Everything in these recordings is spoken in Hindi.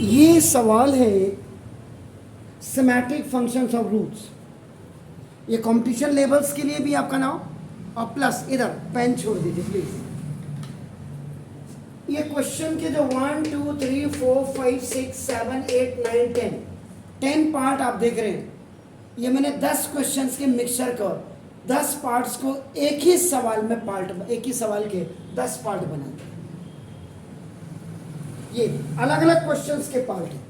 ये सवाल है सिमेट्रिक फंक्शंस ऑफ रूट्स। ये कंपटीशन लेवल्स के लिए भी आपका नाम और प्लस इधर पेन छोड़ दीजिए प्लीज। ये क्वेश्चन के जो 1 2 3 4 5 6 7 8 9 10 पार्ट आप देख रहे हैं, ये मैंने 10 क्वेश्चंस के मिक्सचर का 10 पार्ट्स को एक ही सवाल में एक ही सवाल के 10 पार्ट बनाए। ये अलग अलग क्वेश्चंस के पार्ट हैं,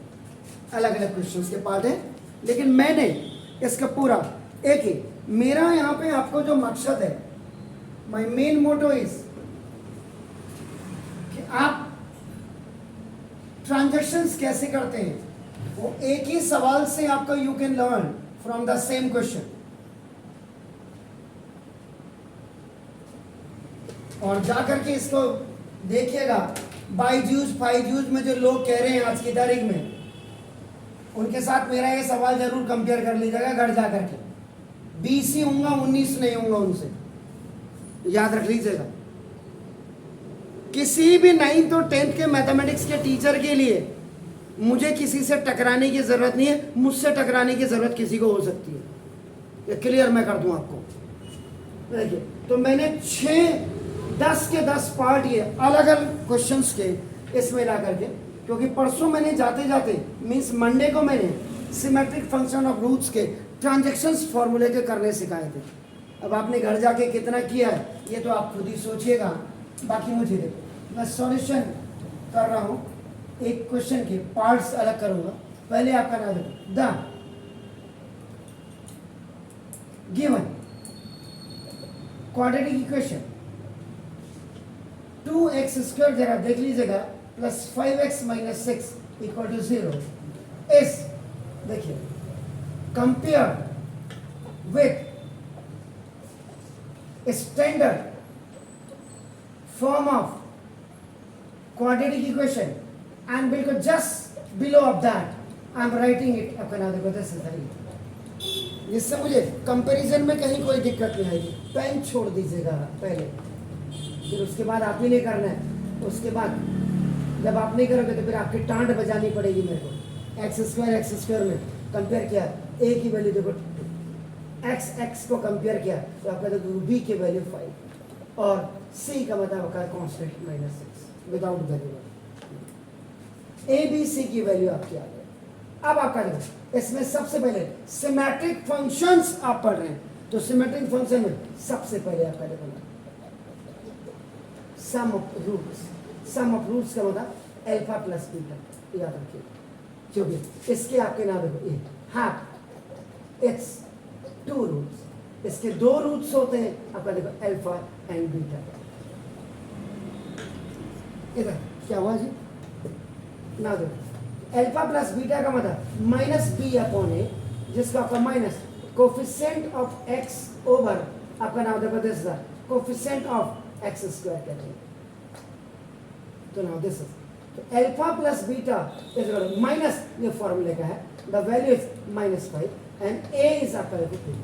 अलग अलग क्वेश्चंस के पार्ट हैं, लेकिन मैंने इसका पूरा एक ही, मेरा यहाँ पे आपको जो मकसद है, माय मेन मोटो इज कि आप ट्रांजैक्शंस कैसे करते हैं वो एक ही सवाल से आपको you can learn from the same question. और जाकर के इसको देखिएगा, बाईजूस फाईजूस में जो लोग कह रहे हैं आज की तारीख में, उनके साथ मेरा ये सवाल जरूर कंपेयर कर लीजिएगा घर जाकर के। 20 ही होऊंगा, 19 नहीं होऊंगा उनसे, याद रख लीजिएगा। किसी भी 9th और 10th के मैथमेटिक्स के टीचर के लिए मुझे किसी से टकराने की जरूरत नहीं है, मुझसे टकराने की जरूरत किसी को हो सकती है, ये क्लियर मैं कर दूं आपको। देखिए, तो मैंने 10 के 10 पार्ट ये अलग अलग क्वेश्चंस के इसमें ला करके, क्योंकि परसों मैंने जाते जाते मीन्स मंडे को मैंने सिमेट्रिक फंक्शन ऑफ रूट्स के ट्रांजैक्शंस फॉर्मूले के करने सिखाए थे। अब आपने घर जाके कितना किया है ये तो आप खुद ही सोचिएगा। बाकी मुझे देखो, मैं सॉल्यूशन कर रहा हूँ, एक क्वेश्चन के पार्ट्स अलग करूंगा। पहले आपका नाम देखो, the given quadratic equation 2x² जरा देख लीजिएगा plus 5x minus 6 equal to 0 इस, देखिए, compare with standard form of quadratic equation and बिल्कुल just below of that I am writing it. आपका नाम देखो, दिस इज द, जिससे मुझे कंपैरिजन में कहीं कोई दिक्कत नहीं आएगी। पेन छोड़ दीजिएगा पहले, फिर उसके बाद आप ही नहीं करना है। उसके बाद जब आप नहीं करोगे तो फिर आपकी टांड बजानी पड़ेगी मेरे को। x² में कंपेयर किया, a की वैल्यू देखो, x को कंपेयर किया तो आपका देखो b की वैल्यू 5 और c का मतलब आपका constant -6 without value. a b c की वैल्यू आपकी आ गई। अब आपका देखो, इसमें सबसे पहले सिमेट्रिक फंक्शंस आप पढ़ रहे हैं, तो सिमेट्रिक फंक्शन में सबसे पहले आपका देखो sum of roots. Sum of roots का मतलब अल्फा प्लस बीटा, याद रखिए, क्योंकि इसके आपके नाम देखो ये हाफ, इट्स 2 रूट्स, इसके 2 रूट्स होते हैं आपका देखो अल्फा एंड बीटा। इधर क्या हुआ जी, ना देखो अल्फा प्लस बीटा का मतलब माइनस बी अपॉन ए, जिसका आपका minus coefficient of x over आपका नाम देखो this is coefficient of x² कहते हैं। तो नाउ दिस इज, तो alpha plus beta is minus, ये फॉर्मूले का है, the value is -5 and a is आपका 2।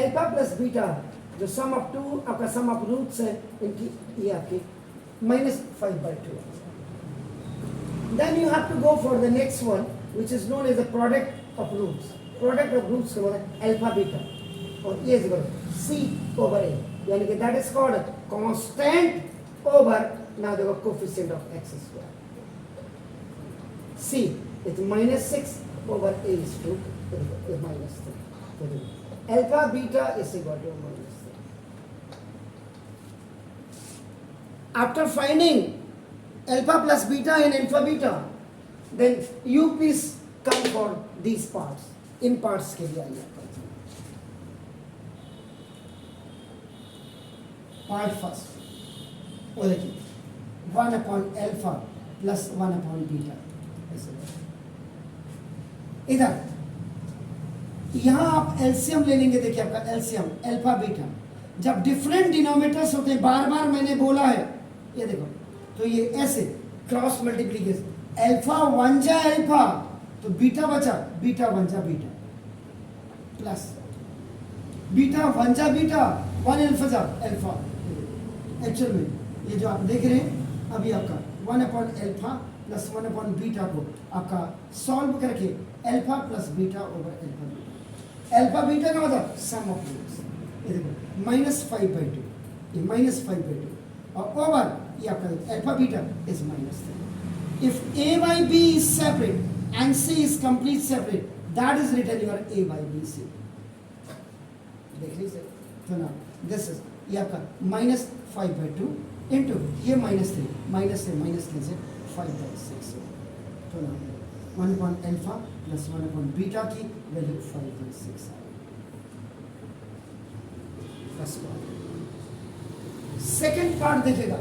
अल्फा प्लस बीटा जो सम ऑफ 2 आपका सम ऑफ रूट्स है इनकी, ये आपकी -5/2। Then you have to go for the next one which is known as the product of roots. Product of roots का मतलब अल्फा बीटा, और ये इज c ओवर a, यानी कि that is called constant over, now the coefficient of x²। c is -6 over a is 2 is -3. Alpha beta is equal to -3. After finding alpha plus beta and alpha beta, then you please come for these parts. In parts के लिए आइए। पार्ट फर्स्ट, वो देखिए 1/अल्फा प्लस 1/बीटा। इधर यहां आप एलसीएम ले लेंगे। देखिए आपका एलसीएम अल्फा बीटा, जब डिफरेंट डिनोमिनेटर्स होते हैं, बार बार मैंने बोला है, ये देखो, तो ये ऐसे क्रॉस मल्टीप्लीकेशन, अल्फा 1 जा अल्फा तो बीटा बचा, बीटा 1 जा बीटा, प्लस बीटा 1 जा बीटा, 1 अल्फा जा अल्फा। एक्चुअल में ये जो आप देख रहे हैं अभी आपका 1/अल्फा प्लस 1 अपॉन बीटा को आपका सॉल्व करके alpha plus beta over alpha beta, alpha beta का मतलब सम ऑफ रूट्स, ये देखो -5/2, ये -5/2 और ओवर ये आपका alpha beta is -3. If a by b is separate and c is complete separate, that is written your a by b c. देख लीजिए तो ना दिस इज ये आपका -5/2 इंटू ये -3 -3 से 5/6 तो ना 1 upon alpha plus 1 upon beta की वैल्यू 5/6 है. First part. सेकंड पार्ट देखिएगा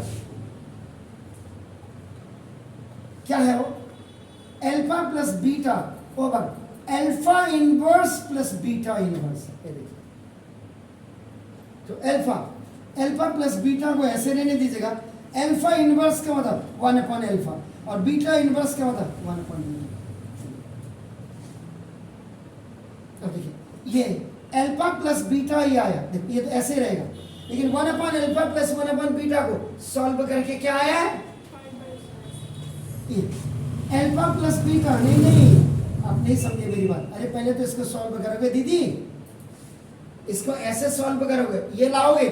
क्या है वो, alpha plus beta over alpha inverse plus beta inverse. तो अल्फा प्लस बीटा को ऐसे रहने दीजिएगा, अल्फा इनवर्स का मतलब 1 अपॉन अल्फा और बीटा इनवर्स का मतलब 1 अपॉन बीटा. अब देखिए ये अल्फा प्लस बीटा ही आया, देखिए ये तो ऐसे रहेगा, लेकिन 1 upon alpha plus 1 upon beta को सॉल्व करके क्या आया है, अल्फा प्लस बीटा. नहीं आप नहीं समझे मेरी बात. अरे पहले तो इसको सॉल्व करोगे दीदी, इसको ऐसे सॉल्व करोगे, ये लाओगे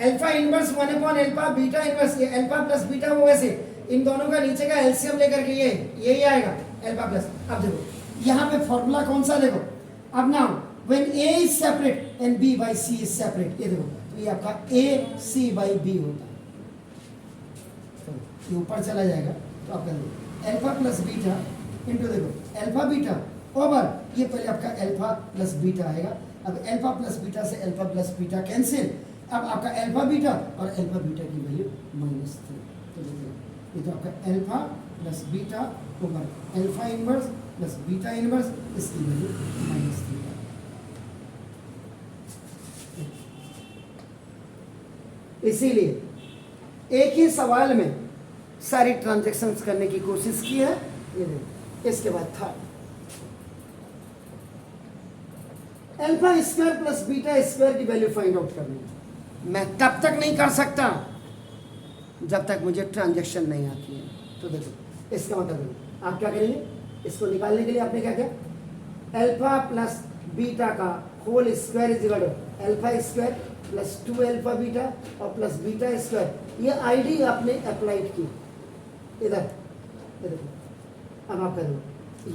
alpha inverse 1 upon alpha beta inverse, ये अल्फा प्लस बीटा वो वैसे इन दोनों का नीचे का एलसीएम लेकर के ये यही आएगा अल्फा प्लस. अब देखो यहाँ पे फॉर्मूला कौन सा, देखो अब now when a is separate and b by c is separate, ये देखो तो ये आपका a c by b होता है. ये ऊपर चला जाएगा तो आपका अल्फा प्लस बीटा इंटू देखो अल्फा बीटा ओवर ये पहले आपका अल्फा प्लस बीटा आएगा. अब अल्फा प्लस बीटा से अल्फा प्लस बीटा कैंसिल, अब आपका अल्फा बीटा और अल्फा बीटा की वैल्यू -3. तो देखिए ये तो आपका alpha plus beta over alpha inverse plus beta inverse, इसकी वैल्यू -3. इसीलिए एक ही सवाल में सारी ट्रांजैक्शंस करने की कोशिश की है. ये देखिए इसके बाद था alpha square plus beta square की वैल्यू फाइंड आउट करनी है. मैं तब तक नहीं कर सकता जब तक मुझे ट्रांजैक्शन नहीं आती है. तो देखो इसका मतलब आप क्या करेंगे, इसको निकालने के लिए आपने क्या किया, अल्फा प्लस बीटा का whole square is equal to alpha square plus 2 alpha beta और प्लस बीटा स्क्वायर. ये आईडी आपने अप्लाइड की इधर, देखो अब आप करो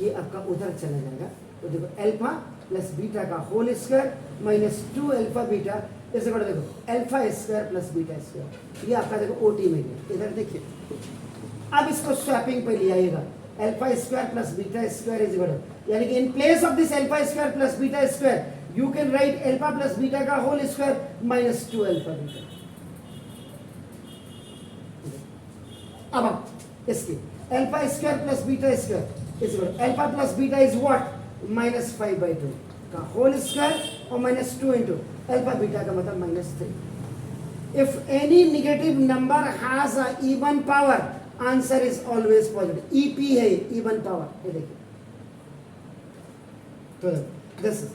ये आपका उधर चला जाएगा. तो देखो अल्फा प्लस बीटा का होल स्क्वायर -2 अल्फा बीटा इसे बड़ा देखो alpha square plus beta square, ये आपका देखो ओटी में गया. इधर देखिए अब इसको स्वैपिंग पे ले आइएगा, alpha square plus beta square is equal to, यानी कि in place of this alpha square plus beta square you can write alpha plus beta का होल स्क्वायर -2 अल्फा बीटा. अब आप इसकी alpha square plus beta square is equal to alpha plus beta is what -5/2 का होल स्क्वायर और -2 इंटू अल्फा बीटा का मतलब -3. If any negative number has a even power answer is always positive. EP है इवन पावर, ये देखिए तो दिस इज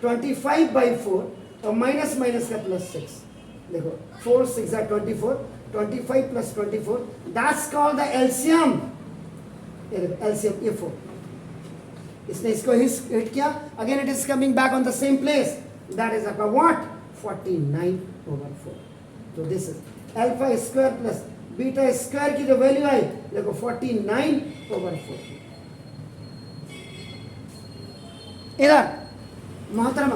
25/4 और माइनस माइनस का +6. देखो 4 6 are 24, 25 plus 24, that's called the LCM. LCM ये 4. इसने इसको हिट किया, again it is coming back on the same place, that is आपका व्हाट 49/4. तो this is alpha square plus beta square की जो वैल्यू आई देखो 49/4. इधर मोहतरमा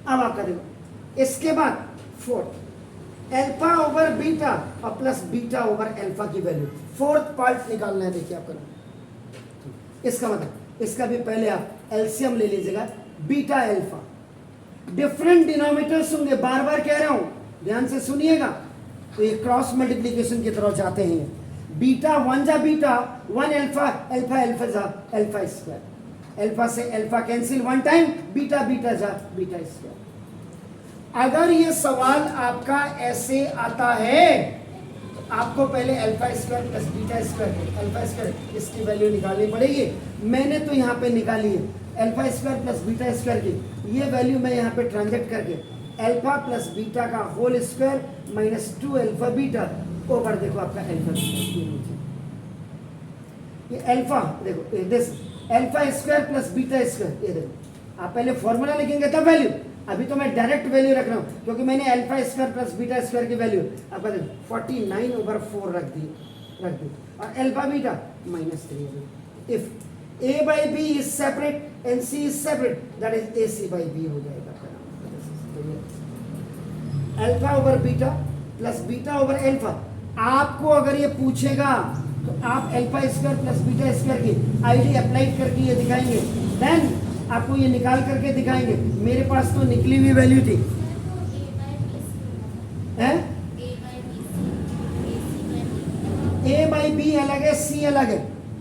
अब आपका देखो इसके बाद 4 अल्फा ओवर बीटा और प्लस बीटा ओवर अल्फा की वैल्यू, फोर्थ पार्ट निकालना है. देखिए आपका इसका मतलब इसका भी पहले आप एलसीएम ले लीजिएगा. बीटा अल्फा डिफरेंट डिनोमिनेटर्स होंगे, बार बार कह रहा हूं ध्यान से सुनिएगा. तो ये क्रॉस मल्टीप्लिकेशन की तरफ जाते हैं. बीटा 1 जा बीटा 1 अल्फा अल्फा अल्फा जा अल्फा स्क्वायर, अल्फा से alpha cancel 1 time, beta beta जा बीटा स्क्वायर. अगर ये सवाल आपका ऐसे आता है तो आपको पहले alpha square plus beta square alpha square इसकी वैल्यू निकालनी पड़ेगी. मैंने तो यहाँ पे निकाली है alpha square plus beta square की. ये वैल्यू मैं यहाँ पे ट्रांजेक्ट करके अल्फा प्लस बीटा का whole square -2 alpha beta over देखो आपका अल्फा, ये अल्फा देखो this alpha square plus beta square, ये देखो आप पहले फॉर्मूला लिखेंगे तब वैल्यू, अभी तो मैं डायरेक्ट वैल्यू रख रहा हूँ क्योंकि मैंने alpha square plus beta square की वैल्यू आपका देखो 49/4 रख दी और alpha beta -3। If a by b is separate and c is separate, that is ac by b हो जाएगा। Alpha over beta plus beta over alpha, आपको अगर ये पूछेगा तो आप alpha square plus beta square की आईडी अप्लाई करके ये दिखाएंगे, देन आपको ये निकाल करके दिखाएंगे। मेरे पास तो निकली हुई वैल्यू थी ए बाई बी अलग है, सी अलग है।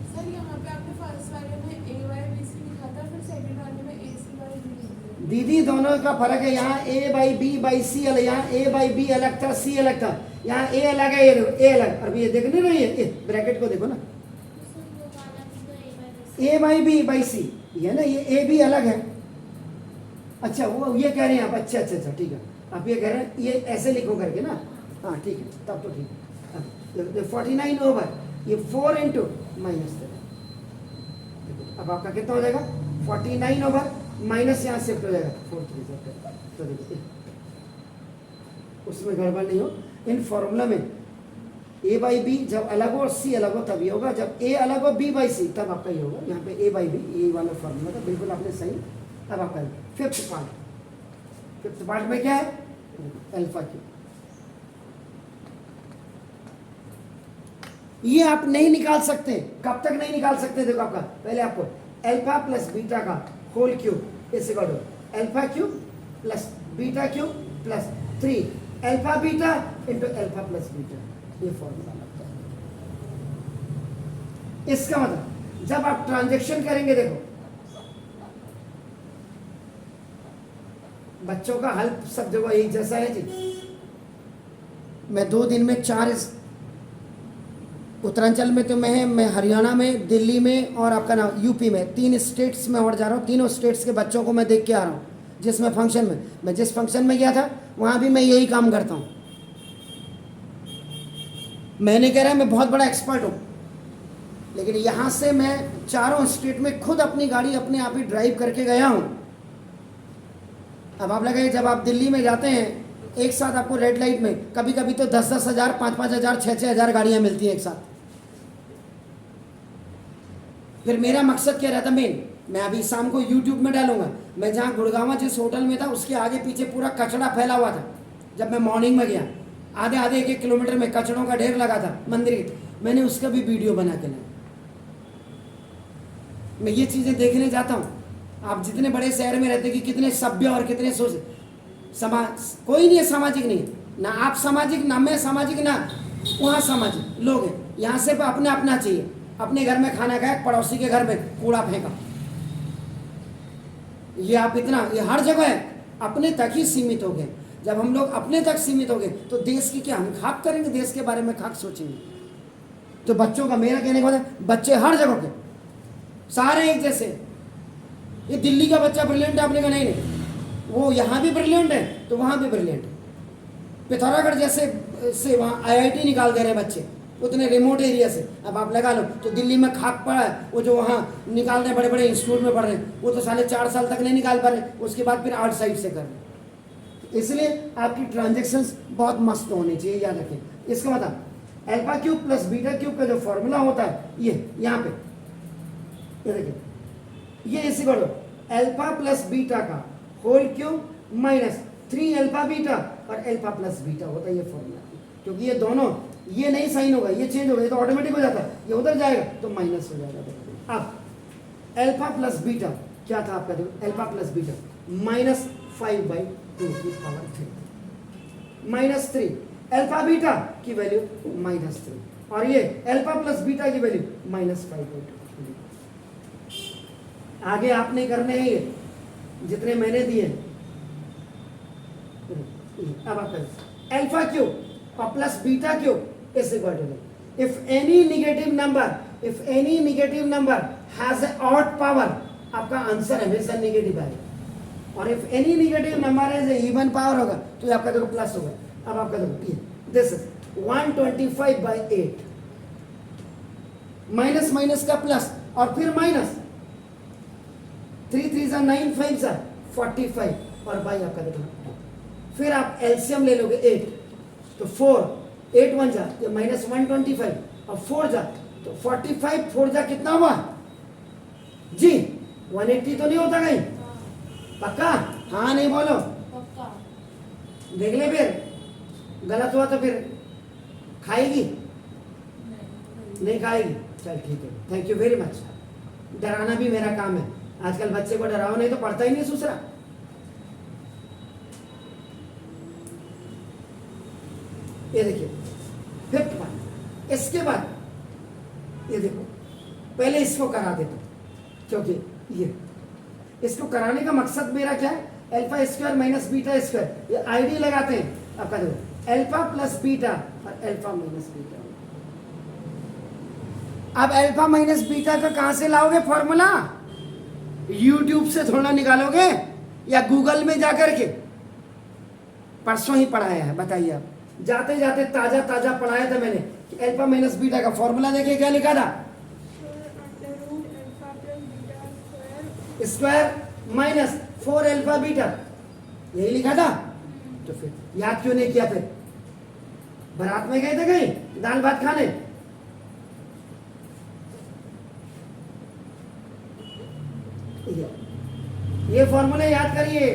सर यहाँ पे आपने फर्स्ट वाले में ए बाई बी सी लिखा था, फिर सेकंड वाले में ए सी बाई बी। दीदी दोनों का फर्क है, यहाँ ए बाई बी बाई सी अलग, यहाँ ए बाई बी अलग था, सी अलग था, यहाँ ए अलग है, ये देखो ए अलग। अभी ये देखने नहीं है, ब्रैकेट को देखो ना, ए बाई बी बाई सी, ये ना ये ए बी अलग है। अच्छा वो ये कह रहे हैं आप, अच्छा अच्छा अच्छा ठीक है, आप ये कह रहे हैं ये ऐसे लिखो करके ना, हाँ ठीक है तब तो ठीक है। 49 ओवर ये 4 इंटू माइनस, अब आपका कितना हो जाएगा 49 ओवर माइनस, यहाँ शिफ्ट हो जाएगा 4 3 तो देखिए उसमें गड़बड़ नहीं हो। इन फॉर्मूला में ए बाई बी जब अलग हो और सी अलग हो तब ये होगा, जब ए अलग हो बी बाई सी तब आपका ये होगा। यहाँ पे ए बाई बी ये वाला फॉर्मूला था, बिल्कुल आपने सही। अब आपका फिफ्थ पार्ट में क्या है, अल्फा क्यूब। ये आप नहीं निकाल सकते, कब तक नहीं निकाल सकते, देखो आपका पहले आपको अल्फा प्लस बीटा का whole cube is equal to alpha cube plus beta cube plus 3 alpha beta into alpha plus beta, ये फॉर्मूला लगता है। इसका मतलब जब आप ट्रांजैक्शन करेंगे, देखो बच्चों का हल सब जगह एक जैसा है जी। मैं 2 दिन में 4 उत्तरांचल में तो मैं हरियाणा में, दिल्ली में और आपका नाम यूपी में, 3 स्टेट्स में और जा रहा हूँ। तीनों स्टेट्स के बच्चों को मैं देख के आ रहा हूँ। जिसमें फंक्शन में मैं जिस फंक्शन में गया था वहाँ भी मैं यही काम करता हूँ। मैंने कह रहा है मैं बहुत बड़ा एक्सपर्ट हूँ, लेकिन यहाँ से मैं चारों स्टेट में खुद अपनी गाड़ी अपने आप ही ड्राइव करके गया हूँ। अब आप लगाइए जब आप दिल्ली में जाते हैं एक साथ आपको रेड लाइट में कभी कभी तो 10-10 हज़ार 5-5 हज़ार 6-6 हज़ार गाड़ियाँ मिलती हैं एक साथ। फिर मेरा मकसद क्या रहता मेन, मैं अभी शाम को यूट्यूब में डालूंगा, मैं जहाँ गुड़गांव जिस होटल में था उसके आगे पीछे पूरा कचड़ा फैला हुआ था। जब मैं मॉर्निंग में गया आधे 1-1 किलोमीटर में कचड़ों का ढेर लगा था मंदिर की, मैंने उसका भी वीडियो बना के लाया। मैं ये चीज़ें देखने जाता हूँ। आप जितने बड़े शहर में रहते कि कितने सभ्य और कितने सोच समाज, कोई नहीं है सामाजिक नहीं, ना आप सामाजिक ना मैं सामाजिक ना वहाँ सामाजिक लोग हैं। यहाँ से अपना अपना चाहिए, अपने घर में खाना खाए पड़ोसी के घर में कूड़ा फेंका, ये आप इतना ये हर जगह है। अपने तक ही सीमित हो गए। जब हम लोग अपने तक सीमित हो गए तो देश की क्या हम खाक करेंगे, देश के बारे में खाक सोचेंगे। तो बच्चों का मेरा कहने का मतलब बच्चे हर जगह के सारे एक जैसे। ये दिल्ली का बच्चा ब्रिलियंट है, आपने कहा नहीं नहीं वो यहाँ भी ब्रिलियंट है तो वहाँ भी ब्रिलियंट है। पिथौरागढ़ जैसे से वहाँ IIT निकाल दे रहे बच्चे उतने रिमोट एरिया से। अब आप लगा लो तो दिल्ली में खाक पड़ा है, वो जो वहाँ निकाल रहे बड़े बड़े इंस्टीट्यूट में पढ़ रहे हैं वो तो साले 4 साल तक नहीं निकाल पा रहे, उसके बाद फिर आउट साइड से कर रहे। इसलिए आपकी ट्रांजेक्शन्स बहुत मस्त होनी चाहिए, याद रखें। इसका मतलब alpha cube plus beta cube का जो फॉर्मूला होता है ये यहाँ पे ये देखिए, ये इसी को अल्फा प्लस बीटा का whole cube minus 3 alpha beta और अल्फा प्लस बीटा होता है ये फॉर्मूला। क्योंकि ये दोनों ये नहीं साइन होगा, ये चेंज होगा, ये तो ऑटोमेटिक हो जाता है, ये उधर जाएगा तो माइनस हो जाएगा। अब अल्फा प्लस बीटा क्या था आपका, देखो अल्फा प्लस बीटा -5/2 की पावर 3 -3 अल्फा बीटा की वैल्यू -3 और ये अल्फा प्लस बीटा की वैल्यू -5/2। आगे आपने करने हैं ये जितने मैंने दिए। अब आप अल्फा क्यूब और plus beta cube is equal to if any negative number has a odd power, आपका आंसर हमेशा नेगेटिव आएगा। और if any negative number has a even power होगा तो आपका देखो प्लस होगा। अब आपका देखो ये दिस इज 125/8 माइनस माइनस का प्लस और फिर माइनस 3 3 जा 9 5 जा 45 और बाई आपका देखो फिर आप एलसीएम ले लोगे 8 तो 4 8 1 जा ये माइनस 125 और 4 जा तो 45 4 जा कितना हुआ जी 180 तो नहीं होता कहीं पक्का हाँ नहीं बोलो पक्का देख ले फिर गलत हुआ तो फिर खाएगी नहीं खाएगी चल ठीक है थैंक यू वेरी मच डराना भी मेरा काम है आजकल बच्चे को डराओ नहीं तो पढ़ता ही नहीं दूसरा ये देखिए फिफ्थ वन इसके बाद ये देखो पहले इसको करा देता हूं क्योंकि ये इसको कराने का मकसद मेरा क्या है alpha square minus beta square ये आईडी लगाते हैं आपका देखो अल्फा प्लस बीटा और अल्फा माइनस बीटा अब अल्फा माइनस बीटा का कहां से लाओगे फॉर्मूला यूट्यूब से थोड़ा निकालोगे या गूगल में जाकर के परसों ही पढ़ाया है बताइए आप जाते जाते ताजा ताजा पढ़ाया था मैंने कि अल्फा माइनस बीटा का फॉर्मूला देखिए क्या लिखा था स्क्वायर माइनस 4 अल्फा बीटा यही लिखा था तो फिर याद क्यों नहीं किया फिर बारात में गए थे कहीं दाल भात खाने ये फॉर्मूला याद करिए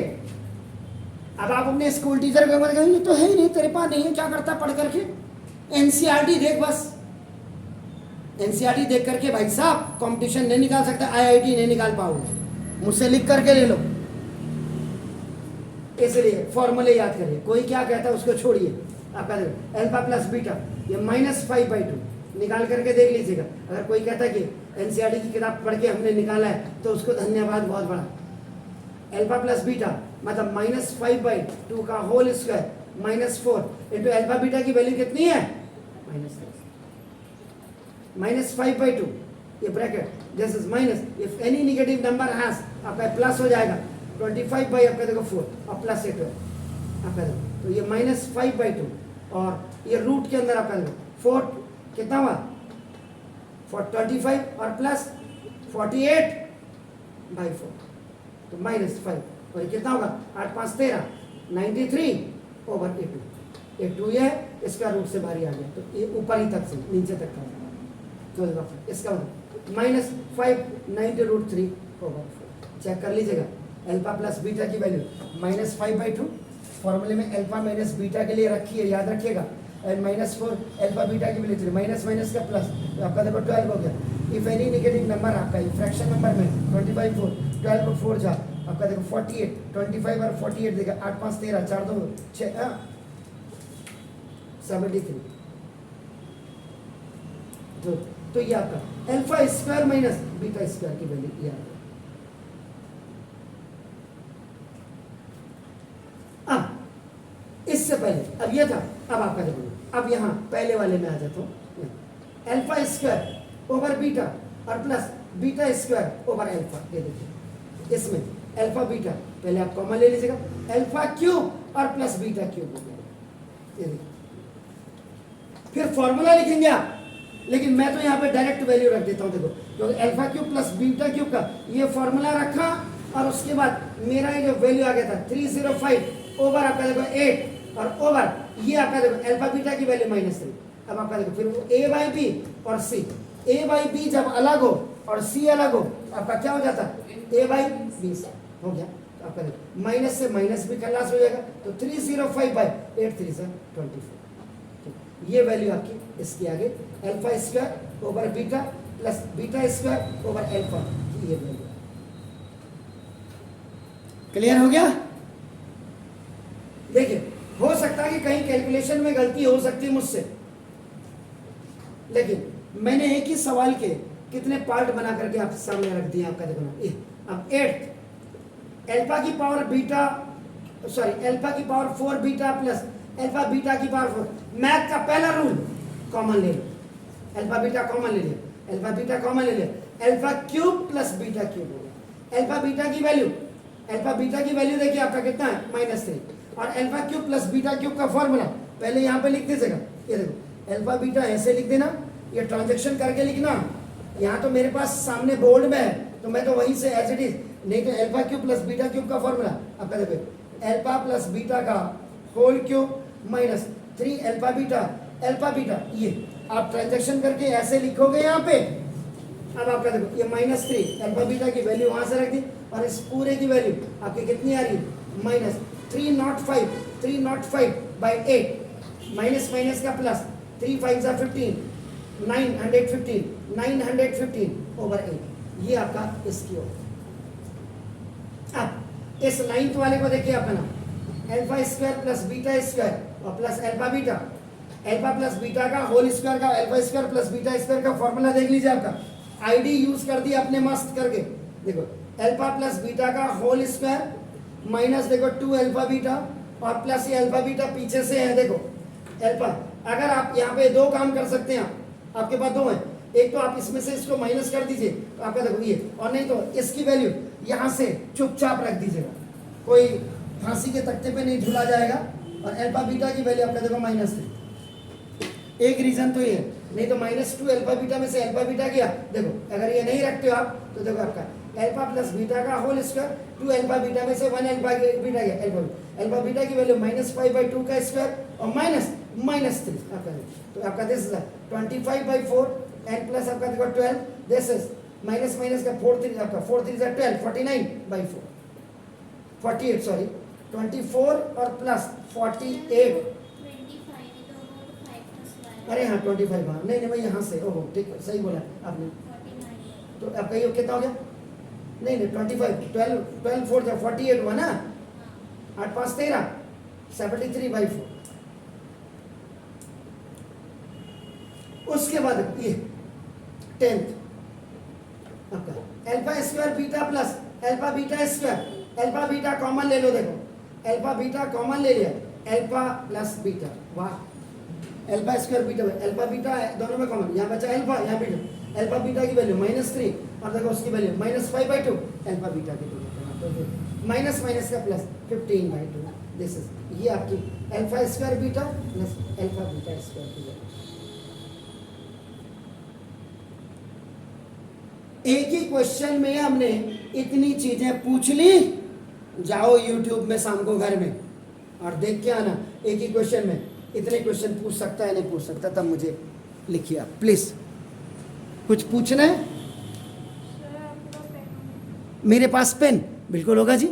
अब आप अपने स्कूल टीचर को कहेंगे तो है ही नहीं तेरे पास नहीं है क्या करता पढ़ करके एनसीईआरटी देख बस एनसीईआरटी देख करके भाई साहब कंपटीशन नहीं निकाल सकता आईआईटी नहीं निकाल पाओगे मुझसे लिख करके ले लो इसलिए फॉर्मूले याद करिए कोई क्या कहता है उसको छोड़िए आपका अल्फा प्लस बीटा ये -5/2 निकाल करके देख लीजिएगा अगर कोई कहता है कि एनसीईआरटी की किताब पढ़ के हमने निकाला है तो उसको धन्यवाद बहुत बड़ा अल्फा प्लस बीटा मतलब -5/2 का whole square -4 into alpha beta की वैल्यू कितनी है -5/2 ये bracket this is minus if any negative number has आपका प्लस हो जाएगा 25 बाई आपका देखो 4 और प्लस 8 आपका देखो तो ये -5/2 और ये रूट के अंदर आपका देखो 4 कितना हुआ 25 और प्लस 48/4 तो -5 और ये कितना होगा 8 5 13 93/82 ये 2 ये इसका रूट से बाहर आ गया तो ये ऊपर ही तक से नीचे तक का तो इसका मतलब -590√3/4 चेक कर लीजिएगा अल्फा प्लस बीटा की वैल्यू -5/2 फॉर्मूले में अल्फा माइनस बीटा के लिए रखिए याद रखिएगा एंड -4 अल्फा बीटा की वैल्यू 3 माइनस माइनस का प्लस तो आपका देखो 12 हो गया इफ एनी नेगेटिव नंबर आपका ये फ्रैक्शन नंबर में 25/4 12/4 जा आपका देखो 48 25 और 48 देखा 8 5 13 4 2 6 73 तो ये आपका alpha square minus beta square की वैल्यू ये आ गई अब इससे पहले अब ये था अब आपका देखो अब यहाँ पहले वाले में आ जाता हूँ अल्फा स्क्वायर ओवर बीटा और plus beta square over alpha ये देखिए इसमें अल्फा बीटा पहले आप कॉमन ले लीजिएगा अल्फा क्यूब और प्लस बीटा क्यूब हो गया ये देखिए फिर फॉर्मूला लिखेंगे आप लेकिन मैं तो यहाँ पे डायरेक्ट वैल्यू रख देता हूँ देखो क्योंकि alpha cube plus beta cube का ये फॉर्मूला रखा और उसके बाद मेरा ये जो वैल्यू आ गया था 305 ओवर आपका देखो 8 और ओवर ये आपका देखो अल्फा बीटा की वैल्यू -3 अब आपका देखो फिर वो a बाई बी और c a बाई बी जब अलग हो और c अलग हो आपका क्या हो जाता a बाई बी हो गया तो आपका देखो माइनस से माइनस भी खलास हो जाएगा तो 305/8 3 से 24 ये वैल्यू आपकी इसकी आगे alpha square over beta plus beta square over alpha ये वैल्यू क्लियर हो गया देखिए हो सकता है कि कहीं कैलकुलेशन में गलती हो सकती है मुझसे लेकिन मैंने एक ही सवाल के कितने पार्ट बना करके आप सामने रख दिए आपका देखो ना अब 8 अल्फा की पावर बीटा सॉरी अल्फा की power 4 beta plus alpha beta की पावर 4 मैथ का पहला रूल कॉमन ले लो अल्फा बीटा कॉमन ले लिया अल्फा बीटा कॉमन ले लिया alpha cube plus beta cube हो गया अल्फा बीटा की वैल्यू देखिए आपका कितना है -3 और alpha cube plus beta cube का फॉर्मूला पहले यहाँ पे लिख दीजिएगा ये देखो अल्फा बीटा ऐसे लिख देना, ये ट्रांजैक्शन करके लिखना। यहाँ तो मेरे पास सामने बोर्ड में है तो मैं तो वहीं से एज इट इज, नहीं तो alpha cube plus beta cube का फॉर्मूला आपका देखो अल्फा प्लस बीटा का whole cube minus 3 alpha beta ये आप ट्रांजैक्शन करके ऐसे लिखोगे यहाँ पे। अब आपका देखो ये -3 अल्फा बीटा की वैल्यू वहां से रख दी और इस पूरे की वैल्यू आपकी कितनी आ रही है -305 बाई 8 माइनस माइनस का प्लस 3 5 जा 15 915 ओवर 8 ये आपका इसकी हो। अब इस लाइन वाले को देखिए अपना alpha square plus beta square और प्लस अल्फा प्लस बीटा का होल स्क्वायर का alpha square plus beta square का फॉर्मूला देख लीजिए। आपका आईडी यूज कर दिया अपने मस्त करके। देखो अल्फा प्लस बीटा का होल स्क्वायर माइनस देखो 2 अल्फा बीटा और प्लस ये अल्फा बीटा पीछे से है। देखो अल्फा, अगर आप यहाँ पे दो काम कर सकते हैं, आपके पास दो हैं, एक तो आप इसमें से इसको माइनस कर दीजिए तो आपका देखो ये, और नहीं तो इसकी वैल्यू यहाँ से चुपचाप रख दीजिएगा, कोई फांसी के तख्ते पे नहीं झूला जाएगा। और अल्फा बीटा की वैल्यू आपका देखो -3। एक रीजन तो ये है, नहीं तो -2 अल्फा बीटा में से अल्फा बीटा गया। देखो अगर ये नहीं रखते हो आप तो देखो आपका अल्फा प्लस बीटा का होल स्क्वायर 2 अल्फा बीटा में से 1 अल्फा बीटा गया। अल्फा बीटा की वैल्यू -5/2 का स्क्वायर और -3 आपका। तो आपका दिस इज 25/4 एंड प्लस आपका देखो 12, दिस इज माइनस माइनस का 4 3 आपका 4 3 is 12 49/4 48 सॉरी 24 और प्लस 48। अरे हाँ 25 हाँ नहीं भाई यहाँ से ओहो ठीक सही बोला आपने। तो आपका ये कितना हो गया? नहीं 25 12 4 48 हुआ ना, 8 5 13 73/4। उसके बाद ये 10th आपका alpha square beta plus alpha beta square. Alpha beta common ले लो, देखो अल्फा बीटा कॉमन ले लिया, अल्फा प्लस बीटा, वाह alpha square beta alpha beta दोनों में कॉमन, यहाँ बचा अल्फा यहाँ बीटा। अल्फा बीटा की वैल्यू -3 और देखो उसकी वैल्यू -5/2 अल्फा बीटा की वैल्यू, माइनस माइनस का प्लस 15/2। दिस इज ये आपकी alpha square beta plus alpha beta square की वैल्यू। एक ही क्वेश्चन में हमने इतनी चीजें पूछ ली। जाओ यूट्यूब में शाम को घर में और देख के आना, एक ही क्वेश्चन में इतने क्वेश्चन पूछ सकता है नहीं पूछ सकता, तब मुझे लिखिए आप प्लीज। कुछ पूछना है? मेरे पास पेन बिल्कुल होगा जी।